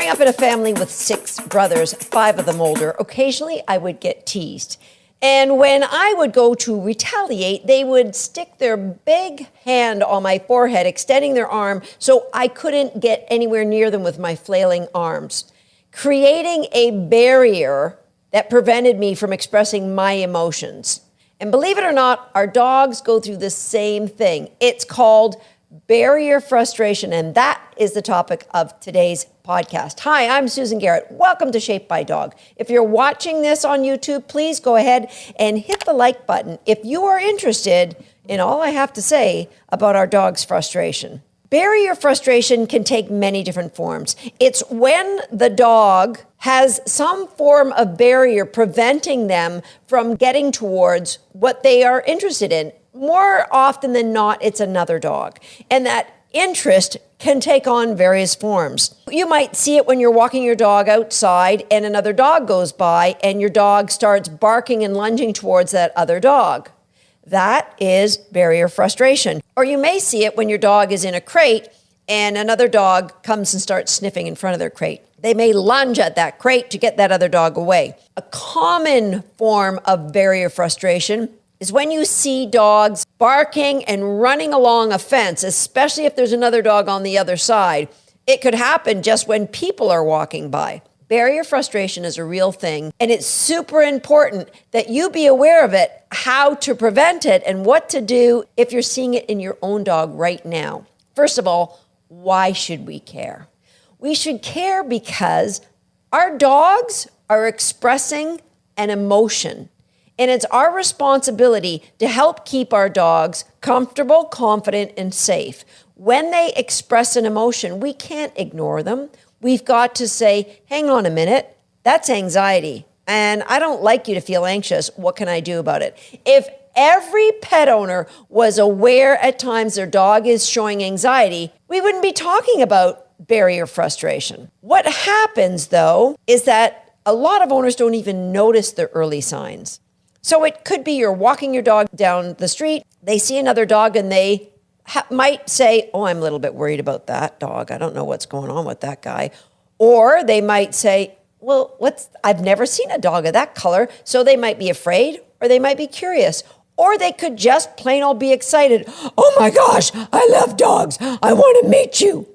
Growing up in a family with 6 brothers, 5 of them older, occasionally I would get teased. And when I would go to retaliate, they would stick their big hand on my forehead, extending their arm so I couldn't get anywhere near them with my flailing arms, creating a barrier that prevented me from expressing my emotions. And believe it or not, our dogs go through the same thing. It's called barrier frustration, and that is the topic of today's podcast. Hi, I'm Susan Garrett. Welcome to Shaped by Dog. If you're watching this on YouTube, please go ahead and hit the like button if you are interested in all I have to say about our dog's frustration. Barrier frustration can take many different forms. It's when the dog has some form of barrier preventing them from getting towards what they are interested in. More often than not, it's another dog. And that interest can take on various forms. You might see it when you're walking your dog outside and another dog goes by and your dog starts barking and lunging towards that other dog. That is barrier frustration. Or you may see it when your dog is in a crate and another dog comes and starts sniffing in front of their crate. They may lunge at that crate to get that other dog away. A common form of barrier frustration is when you see dogs barking and running along a fence, especially if there's another dog on the other side. It could happen just when people are walking by. Barrier frustration is a real thing, and it's super important that you be aware of it, how to prevent it, and what to do if you're seeing it in your own dog right now. First of all, why should we care? We should care because our dogs are expressing an emotion. And it's our responsibility to help keep our dogs comfortable, confident, and safe. When they express an emotion, we can't ignore them. We've got to say, hang on a minute, that's anxiety. And I don't like you to feel anxious. What can I do about it? If every pet owner was aware at times their dog is showing anxiety, we wouldn't be talking about barrier frustration. What happens, though, is that a lot of owners don't even notice the early signs. So it could be you're walking your dog down the street, they see another dog and they might say, oh, I'm a little bit worried about that dog. I don't know what's going on with that guy. Or they might say, well, I've never seen a dog of that color. So they might be afraid or they might be curious. Or they could just plain old be excited. Oh my gosh, I love dogs. I want to meet you.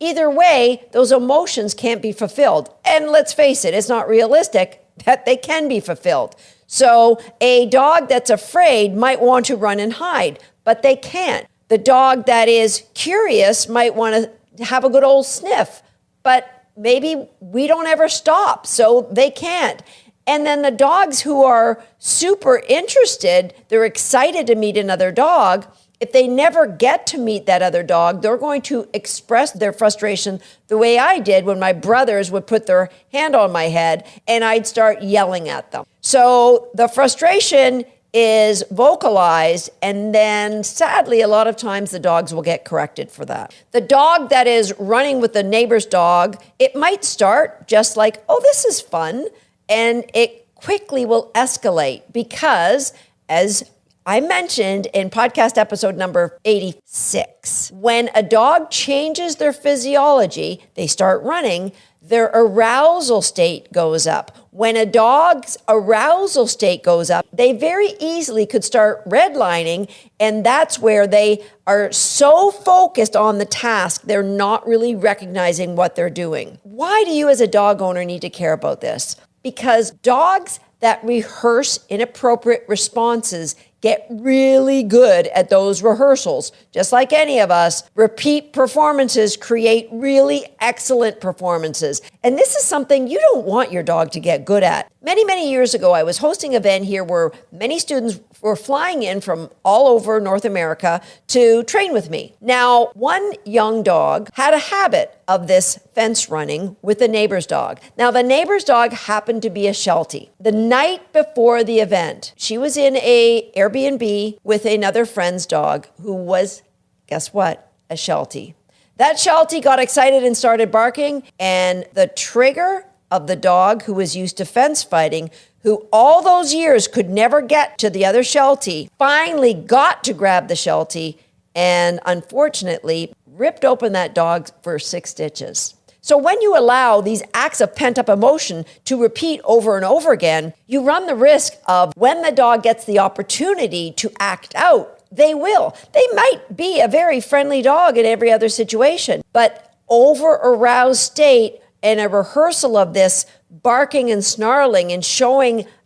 Either way, those emotions can't be fulfilled. And let's face it, it's not realistic that they can be fulfilled. So a dog that's afraid might want to run and hide, but they can't. The dog that is curious might want to have a good old sniff, but maybe we don't ever stop, so they can't. And then the dogs who are super interested, they're excited to meet another dog. If they never get to meet that other dog, they're going to express their frustration the way I did when my brothers would put their hand on my head and I'd start yelling at them. So the frustration is vocalized, and then sadly, a lot of times the dogs will get corrected for that. The dog that is running with the neighbor's dog, it might start just like, oh, this is fun, and it quickly will escalate because, as I mentioned in podcast episode number 86, when a dog changes their physiology, they start running, their arousal state goes up. When a dog's arousal state goes up, they very easily could start redlining, and that's where they are so focused on the task, they're not really recognizing what they're doing. Why do you as a dog owner need to care about this? Because dogs that rehearse inappropriate responses get really good at those rehearsals. Just like any of us, repeat performances create really excellent performances. And this is something you don't want your dog to get good at. Many, many years ago, I was hosting an event here where many students were flying in from all over North America to train with me. Now, one young dog had a habit of this fence running with the neighbor's dog. Now, the neighbor's dog happened to be a Sheltie. The night before the event, she was in a Airbnb with another friend's dog who was, guess what, a Sheltie. That Sheltie got excited and started barking, and the trigger of the dog who was used to fence fighting, who all those years could never get to the other Sheltie, finally got to grab the Sheltie and unfortunately ripped open that dog for 6 stitches. So when you allow these acts of pent-up emotion to repeat over and over again, you run the risk of when the dog gets the opportunity to act out, they will. They might be a very friendly dog in every other situation, but over-aroused state and a rehearsal of this barking and snarling and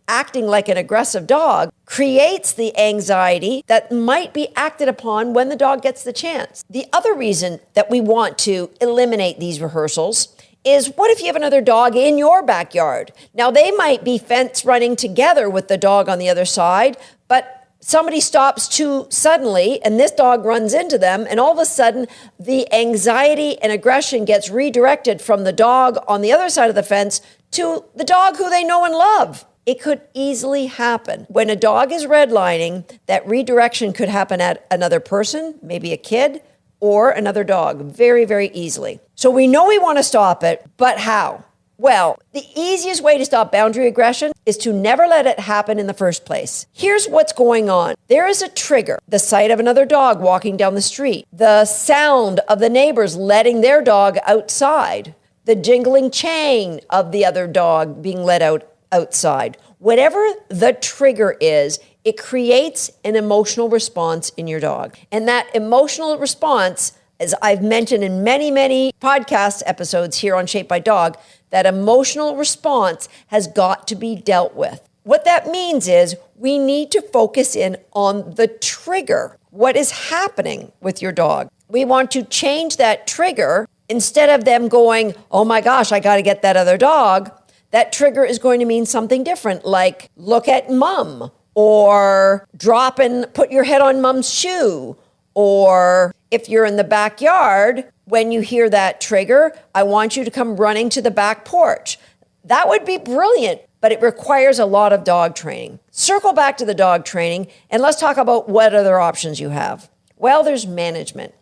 acting like an aggressive dog creates the anxiety that might be acted upon when the dog gets the chance. The other reason that we want to eliminate these rehearsals is, what if you have another dog in your backyard? Now, they might be fence running together with the dog on the other side, but somebody stops too suddenly and this dog runs into them, and all of a sudden the anxiety and aggression gets redirected from the dog on the other side of the fence to the dog who they know and love. It could easily happen. When a dog is redlining, that redirection could happen at another person, maybe a kid, or another dog, very, very easily. So we know we want to stop it, but how? Well, the easiest way to stop boundary aggression is to never let it happen in the first place. Here's what's going on. There is a trigger: the sight of another dog walking down the street, the sound of the neighbors letting their dog outside, the jingling chain of the other dog being let outside. Whatever the trigger is, it creates an emotional response in your dog. And that emotional response, as I've mentioned in many, many podcast episodes here on Shaped by Dog, that emotional response has got to be dealt with. What that means is we need to focus in on the trigger. What is happening with your dog? We want to change that trigger. Instead of them going, oh my gosh, I got to get that other dog, that trigger is going to mean something different, like look at mom, or drop and put your head on mom's shoe. Or if you're in the backyard, when you hear that trigger, I want you to come running to the back porch. That would be brilliant, but it requires a lot of dog training. Circle back to the dog training, and let's talk about what other options you have. Well, there's management.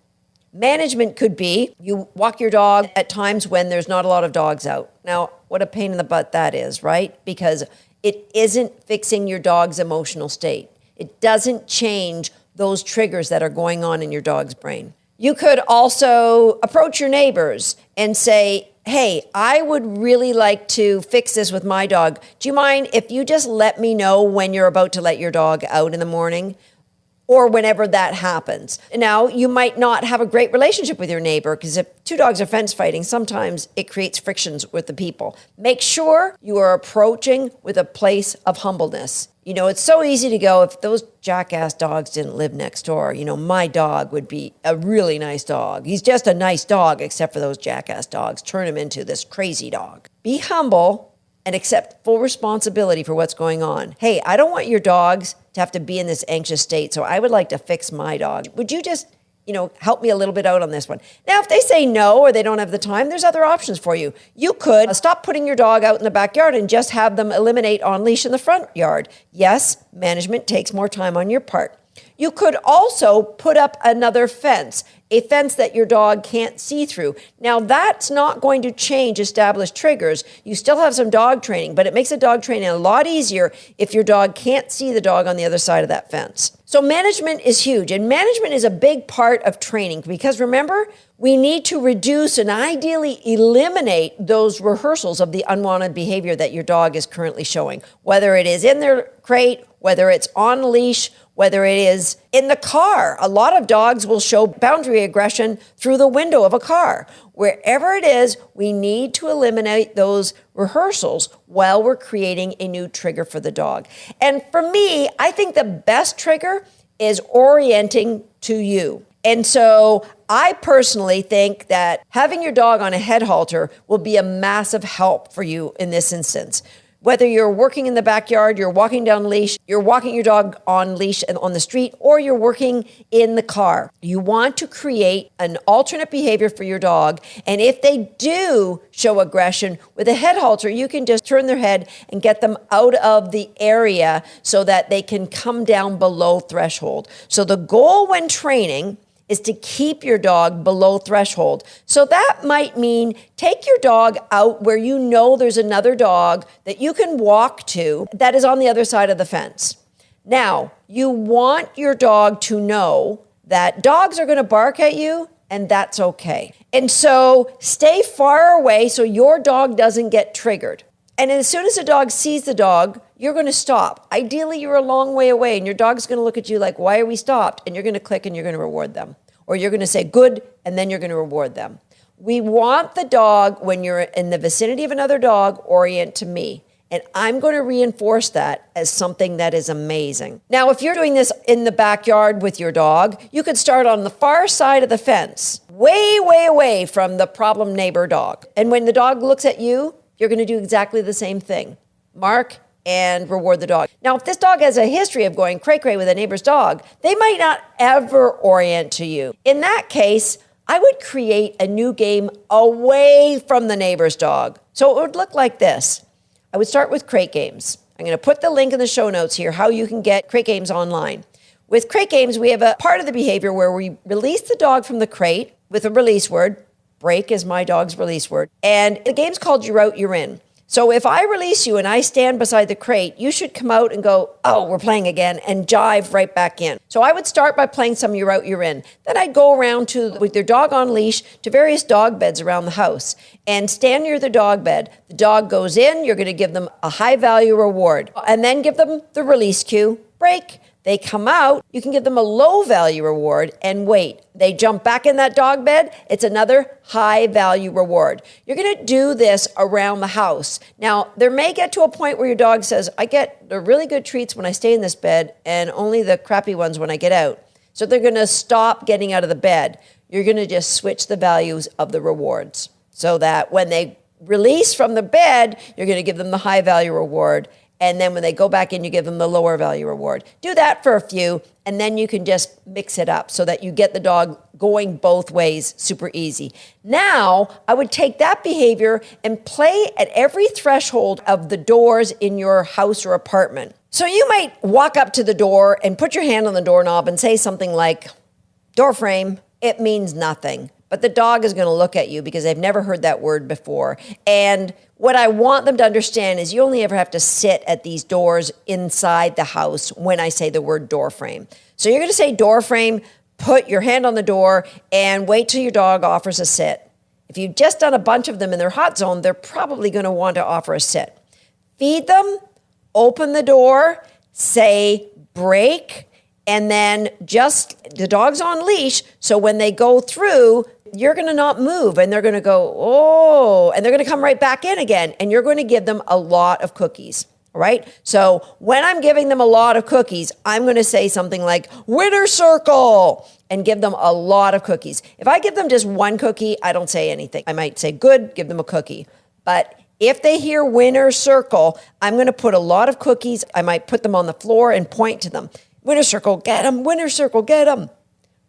Management could be you walk your dog at times when there's not a lot of dogs out. Now, what a pain in the butt that is, right? Because it isn't fixing your dog's emotional state. It doesn't change those triggers that are going on in your dog's brain. You could also approach your neighbors and say, hey, I would really like to fix this with my dog. Do you mind if you just let me know when you're about to let your dog out in the morning? Or whenever that happens. Now, you might not have a great relationship with your neighbor, because if two dogs are fence fighting, sometimes it creates frictions with the people. Make sure you are approaching with a place of humbleness. You know, it's so easy to go, if those jackass dogs didn't live next door, my dog would be a really nice dog. He's just a nice dog, except for those jackass dogs. Turn him into this crazy dog. Be humble and accept full responsibility for what's going on. Hey, I don't want your dogs to have to be in this anxious state, so I would like to fix my dog. Would you just, help me a little bit out on this one? Now, if they say no or they don't have the time, there's other options for you. You could stop putting your dog out in the backyard and just have them eliminate on leash in the front yard. Yes, management takes more time on your part. You could also put up another fence, a fence that your dog can't see through. Now, that's not going to change established triggers. You still have some dog training, but it makes the dog training a lot easier if your dog can't see the dog on the other side of that fence. So management is huge, and management is a big part of training, because remember, we need to reduce and ideally eliminate those rehearsals of the unwanted behavior that your dog is currently showing, whether it is in their crate, whether it's on leash, whether it is in the car. A lot of dogs will show boundary aggression through the window of a car. Wherever it is, we need to eliminate those rehearsals while we're creating a new trigger for the dog. And for me, I think the best trigger is orienting to you. And so I personally think that having your dog on a head halter will be a massive help for you in this instance. Whether you're working in the backyard, you're walking down leash, you're walking your dog on leash and on the street, or you're working in the car. You want to create an alternate behavior for your dog. And if they do show aggression with a head halter, you can just turn their head and get them out of the area so that they can come down below threshold. So the goal when training is to keep your dog below threshold. So that might mean take your dog out where you know there's another dog that you can walk to that is on the other side of the fence. Now, you want your dog to know that dogs are going to bark at you and that's okay. And so stay far away so your dog doesn't get triggered. And as soon as the dog sees the dog, you're going to stop. Ideally, you're a long way away, and your dog's going to look at you like, why are we stopped? And you're going to click, and you're going to reward them. Or you're going to say, good, and then you're going to reward them. We want the dog, when you're in the vicinity of another dog, orient to me. And I'm going to reinforce that as something that is amazing. Now, if you're doing this in the backyard with your dog, you could start on the far side of the fence, way, way away from the problem neighbor dog. And when the dog looks at you, you're going to do exactly the same thing. Mark and reward the dog. Now, if this dog has a history of going cray-cray with a neighbor's dog, they might not ever orient to you. In that case, I would create a new game away from the neighbor's dog. So it would look like this. I would start with crate games. I'm going to put the link in the show notes here, how you can get crate games online. With crate games, we have a part of the behavior where we release the dog from the crate with a release word. Break is my dog's release word. And the game's called You're Out, You're In. So if I release you and I stand beside the crate, you should come out and go, oh, we're playing again, and jive right back in. So I would start by playing some You're Out, You're In. Then I'd go around with your dog on leash to various dog beds around the house and stand near the dog bed. The dog goes in, you're going to give them a high value reward, and then give them the release cue, break. They come out, you can give them a low value reward and wait. They jump back in that dog bed, it's another high value reward. You're going to do this around the house. Now, there may get to a point where your dog says, I get the really good treats when I stay in this bed and only the crappy ones when I get out. So they're going to stop getting out of the bed. You're going to just switch the values of the rewards so that when they release from the bed, you're going to give them the high value reward. And then when they go back in, you give them the lower value reward. Do that for a few, and then you can just mix it up so that you get the dog going both ways super easy. Now, I would take that behavior and play at every threshold of the doors in your house or apartment. So you might walk up to the door and put your hand on the doorknob and say something like, door frame, it means nothing. But the dog is going to look at you because they've never heard that word before. And what I want them to understand is you only ever have to sit at these doors inside the house when I say the word door frame. So you're going to say door frame, put your hand on the door, and wait till your dog offers a sit. If you've just done a bunch of them in their hot zone, they're probably going to want to offer a sit. Feed them, open the door, say break, and then just the dog's on leash. So when they go through, you're going to not move, and they're going to go, oh, and they're going to come right back in again, and you're going to give them a lot of cookies, all right? So when I'm giving them a lot of cookies, I'm going to say something like, winner circle, and give them a lot of cookies. If I give them just one cookie, I don't say anything. I might say, good, give them a cookie. But if they hear winner circle, I'm going to put a lot of cookies. I might put them on the floor and point to them. Winner circle, get them. Winner circle, get them,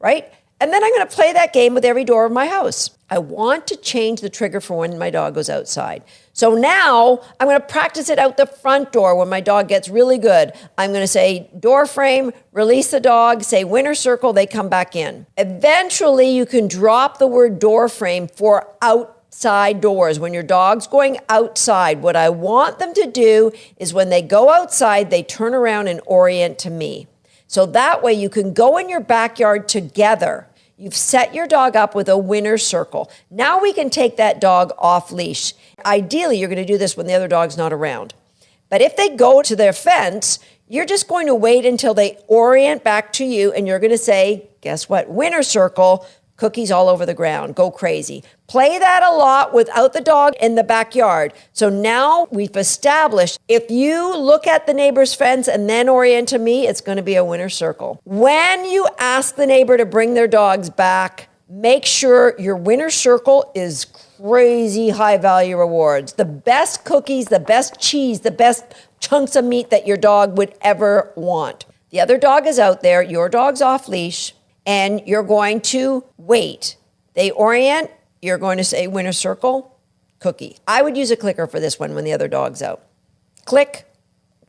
right? And then I'm going to play that game with every door of my house. I want to change the trigger for when my dog goes outside. So now I'm going to practice it out the front door when my dog gets really good. I'm going to say door frame, release the dog, say winner circle, they come back in. Eventually you can drop the word door frame for outside doors. When your dog's going outside, what I want them to do is when they go outside, they turn around and orient to me. So that way you can go in your backyard together. You've set your dog up with a winner circle. Now we can take that dog off leash. Ideally, you're going to do this when the other dog's not around. But if they go to their fence, you're just going to wait until they orient back to you, and you're going to say, guess what? Winner circle, cookies all over the ground, go crazy. Play that a lot without the dog in the backyard. So now we've established if you look at the neighbor's fence and then orient to me, it's going to be a winner circle. When you ask the neighbor to bring their dogs back, make sure your winner circle is crazy high value rewards. The best cookies, the best cheese, the best chunks of meat that your dog would ever want. The other dog is out there, your dog's off leash, and you're going to wait. They orient, you're going to say winner circle, cookie. I would use a clicker for this one when the other dog's out. Click,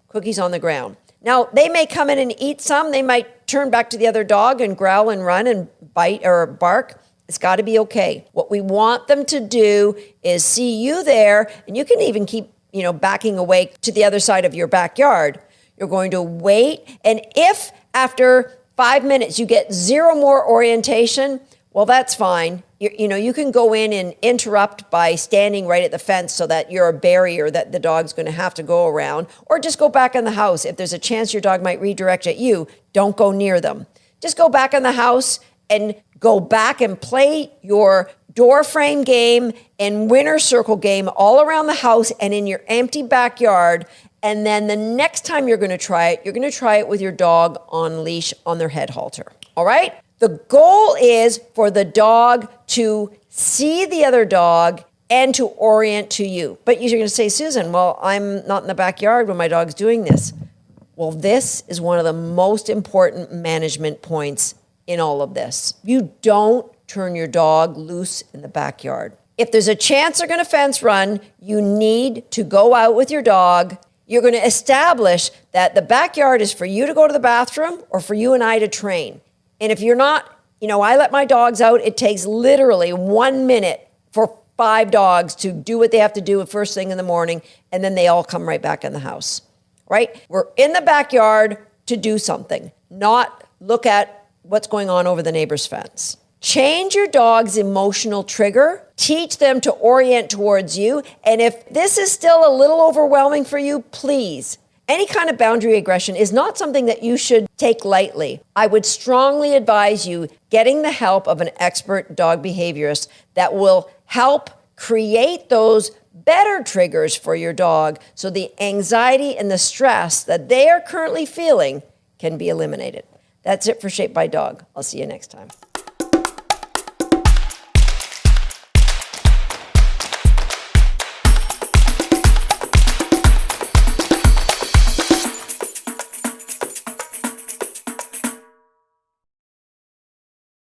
cookies on the ground. Now, they may come in and eat some. They might turn back to the other dog and growl and run and bite or bark. It's got to be okay. What we want them to do is see you there, and you can even keep, backing away to the other side of your backyard. You're going to wait, and if after 5 minutes you get zero more orientation, Well, that's fine. You can go in and interrupt by standing right at the fence so that you're a barrier that the dog's going to have to go around, or just go back in the house. If there's a chance your dog might redirect at you, don't go near them. Just go back in the house and go back and play your door frame game and winner circle game all around the house and in your empty backyard. And then the next time you're going to try it, you're going to try it with your dog on leash on their head halter. All right? The goal is for the dog to see the other dog and to orient to you. But you're going to say, Susan, well, I'm not in the backyard when my dog's doing this. Well, this is one of the most important management points in all of this. You don't turn your dog loose in the backyard. If there's a chance they're going to fence run, you need to go out with your dog. You're going to establish that the backyard is for you to go to the bathroom or for you and I to train. And if you're not, I let my dogs out. It takes literally 1 minute for 5 dogs to do what they have to do first thing in the morning, and then they all come right back in the house, right? We're in the backyard to do something, not look at what's going on over the neighbor's fence. Change your dog's emotional trigger. Teach them to orient towards you. And if this is still a little overwhelming for you, please, any kind of boundary aggression is not something that you should take lightly. I would strongly advise you getting the help of an expert dog behaviorist that will help create those better triggers for your dog so the anxiety and the stress that they are currently feeling can be eliminated. That's it for Shaped by Dog. I'll see you next time.